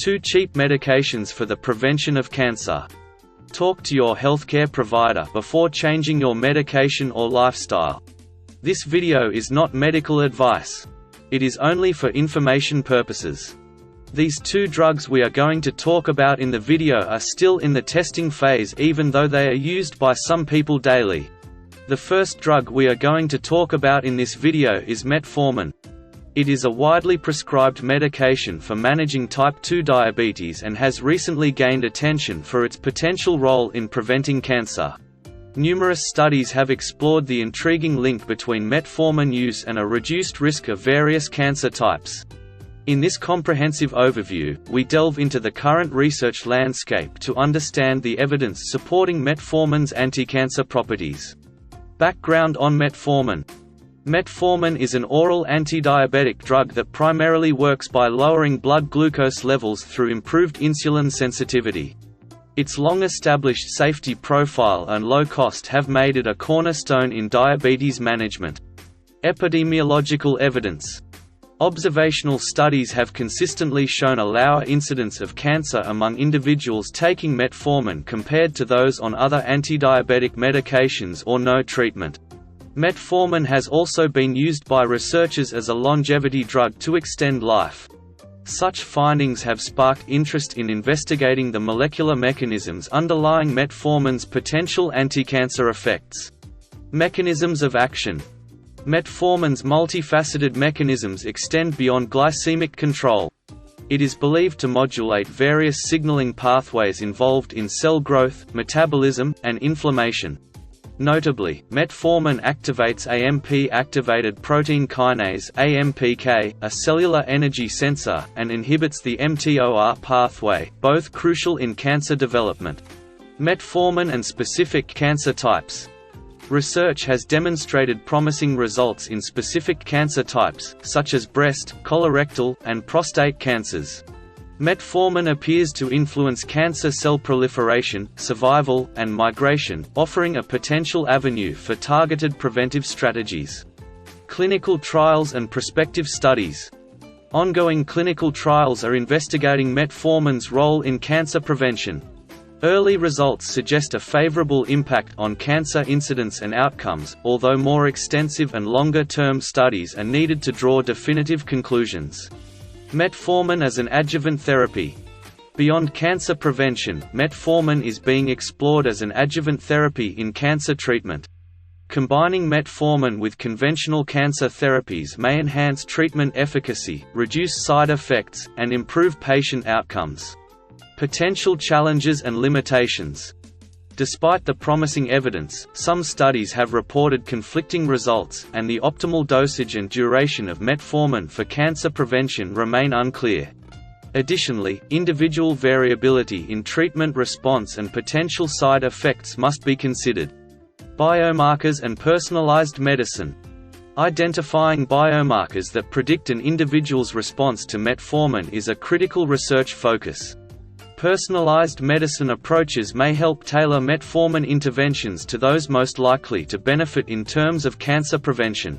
2 cheap medications for the prevention of cancer. Talk to your healthcare provider before changing your medication or lifestyle. This video is not medical advice. It is only for information purposes. These 2 drugs we are going to talk about in the video are still in the testing phase, even though they are used by some people daily. The first drug we are going to talk about in this video is metformin. It is a widely prescribed medication for managing type 2 diabetes and has recently gained attention for its potential role in preventing cancer. Numerous studies have explored the intriguing link between metformin use and a reduced risk of various cancer types. In this comprehensive overview, we delve into the current research landscape to understand the evidence supporting metformin's anticancer properties. Background on metformin. Metformin is an oral antidiabetic drug that primarily works by lowering blood glucose levels through improved insulin sensitivity. Its long-established safety profile and low cost have made it a cornerstone in diabetes management. Epidemiological evidence. Observational studies have consistently shown a lower incidence of cancer among individuals taking metformin compared to those on other antidiabetic medications or no treatment. Metformin has also been used by researchers as a longevity drug to extend life. Such findings have sparked interest in investigating the molecular mechanisms underlying metformin's potential anticancer effects. Mechanisms of action. Metformin's multifaceted mechanisms extend beyond glycemic control. It is believed to modulate various signaling pathways involved in cell growth, metabolism, and inflammation. Notably, metformin activates AMP-activated protein kinase (AMPK), a cellular energy sensor, and inhibits the mTOR pathway, both crucial in cancer development. Metformin and specific cancer types. Research has demonstrated promising results in specific cancer types, such as breast, colorectal, and prostate cancers. Metformin appears to influence cancer cell proliferation, survival, and migration, offering a potential avenue for targeted preventive strategies. Clinical trials and prospective studies. Ongoing clinical trials are investigating metformin's role in cancer prevention. Early results suggest a favorable impact on cancer incidence and outcomes, although more extensive and longer-term studies are needed to draw definitive conclusions. Metformin as an adjuvant therapy. Beyond cancer prevention, metformin is being explored as an adjuvant therapy in cancer treatment. Combining metformin with conventional cancer therapies may enhance treatment efficacy, reduce side effects, and improve patient outcomes. Potential challenges and limitations. Despite the promising evidence, some studies have reported conflicting results, and the optimal dosage and duration of metformin for cancer prevention remain unclear. Additionally, individual variability in treatment response and potential side effects must be considered. Biomarkers and personalized medicine. Identifying biomarkers that predict an individual's response to metformin is a critical research focus. Personalized medicine approaches may help tailor metformin interventions to those most likely to benefit in terms of cancer prevention.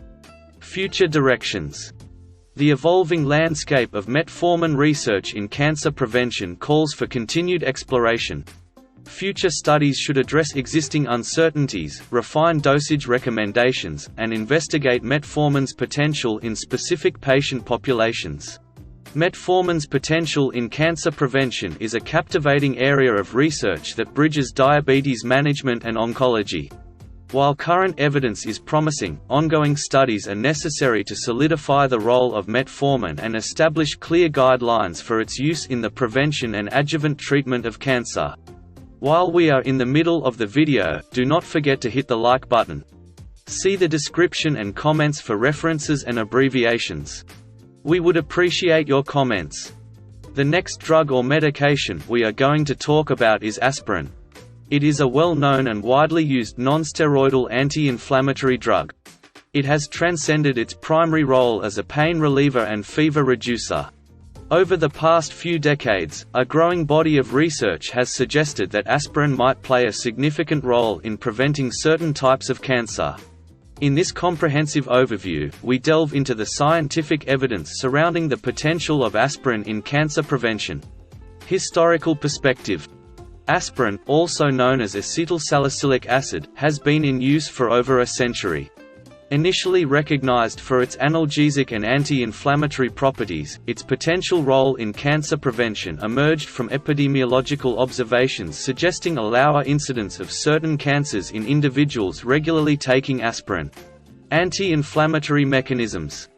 Future directions. The evolving landscape of metformin research in cancer prevention calls for continued exploration. Future studies should address existing uncertainties, refine dosage recommendations, and investigate metformin's potential in specific patient populations. Metformin's potential in cancer prevention is a captivating area of research that bridges diabetes management and oncology. While current evidence is promising, ongoing studies are necessary to solidify the role of metformin and establish clear guidelines for its use in the prevention and adjuvant treatment of cancer. While we are in the middle of the video, do not forget to hit the like button. See the description and comments for references and abbreviations. We would appreciate your comments. The next drug or medication we are going to talk about is aspirin. It is a well-known and widely used non-steroidal anti-inflammatory drug. It has transcended its primary role as a pain reliever and fever reducer. Over the past few decades, a growing body of research has suggested that aspirin might play a significant role in preventing certain types of cancer. In this comprehensive overview, we delve into the scientific evidence surrounding the potential of aspirin in cancer prevention. Historical perspective. Aspirin, also known as acetylsalicylic acid, has been in use for over a century. Initially recognized for its analgesic and anti-inflammatory properties, its potential role in cancer prevention emerged from epidemiological observations suggesting a lower incidence of certain cancers in individuals regularly taking aspirin. Anti-inflammatory mechanisms.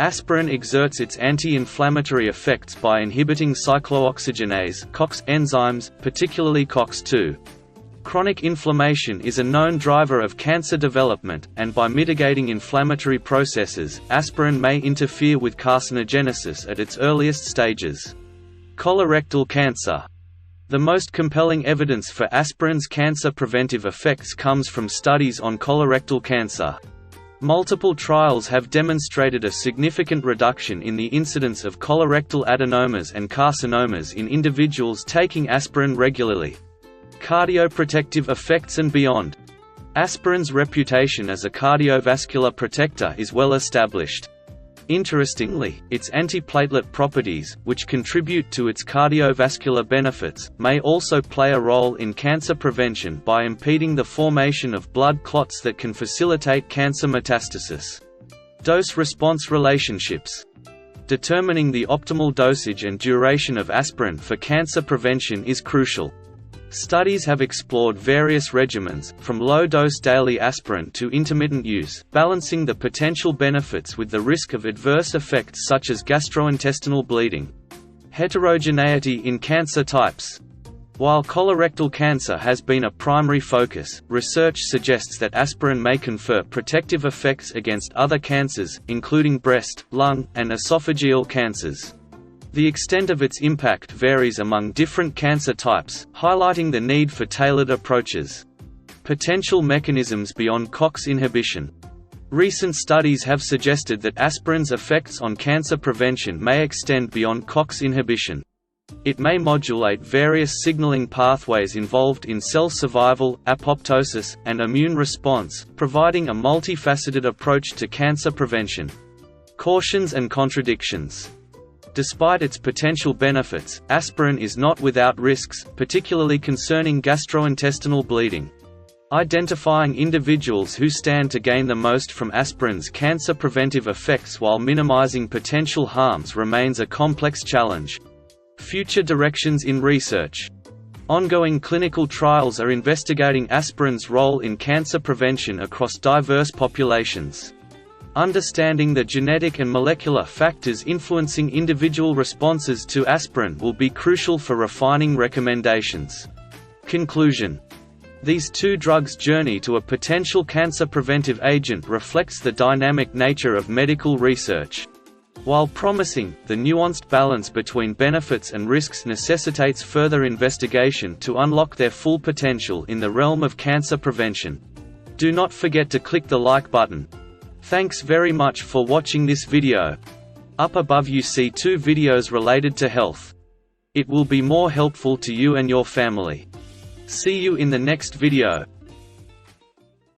Aspirin exerts its anti-inflammatory effects by inhibiting cyclooxygenase (COX) enzymes, particularly COX-2. Chronic inflammation is a known driver of cancer development, and by mitigating inflammatory processes, aspirin may interfere with carcinogenesis at its earliest stages. Colorectal cancer. The most compelling evidence for aspirin's cancer preventive effects comes from studies on colorectal cancer. Multiple trials have demonstrated a significant reduction in the incidence of colorectal adenomas and carcinomas in individuals taking aspirin regularly. Cardioprotective effects and beyond. Aspirin's reputation as a cardiovascular protector is well established. Interestingly, its antiplatelet properties, which contribute to its cardiovascular benefits, may also play a role in cancer prevention by impeding the formation of blood clots that can facilitate cancer metastasis. Dose-response relationships. Determining the optimal dosage and duration of aspirin for cancer prevention is crucial. Studies have explored various regimens, from low-dose daily aspirin to intermittent use, balancing the potential benefits with the risk of adverse effects such as gastrointestinal bleeding. Heterogeneity in cancer types. While colorectal cancer has been a primary focus, research suggests that aspirin may confer protective effects against other cancers, including breast, lung, and esophageal cancers. The extent of its impact varies among different cancer types, highlighting the need for tailored approaches. Potential mechanisms beyond COX inhibition. Recent studies have suggested that aspirin's effects on cancer prevention may extend beyond COX inhibition. It may modulate various signaling pathways involved in cell survival, apoptosis, and immune response, providing a multifaceted approach to cancer prevention. Cautions and contradictions. Despite its potential benefits, aspirin is not without risks, particularly concerning gastrointestinal bleeding. Identifying individuals who stand to gain the most from aspirin's cancer preventive effects while minimizing potential harms remains a complex challenge. Future directions in research. Ongoing clinical trials are investigating aspirin's role in cancer prevention across diverse populations. Understanding the genetic and molecular factors influencing individual responses to aspirin will be crucial for refining recommendations. Conclusion. These two drugs' journey to a potential cancer preventive agent reflects the dynamic nature of medical research. While promising, the nuanced balance between benefits and risks necessitates further investigation to unlock their full potential in the realm of cancer prevention. Do not forget to click the like button. Thanks very much for watching this video. Up above you see 2 videos related to health. It will be more helpful to you and your family. See you in the next video.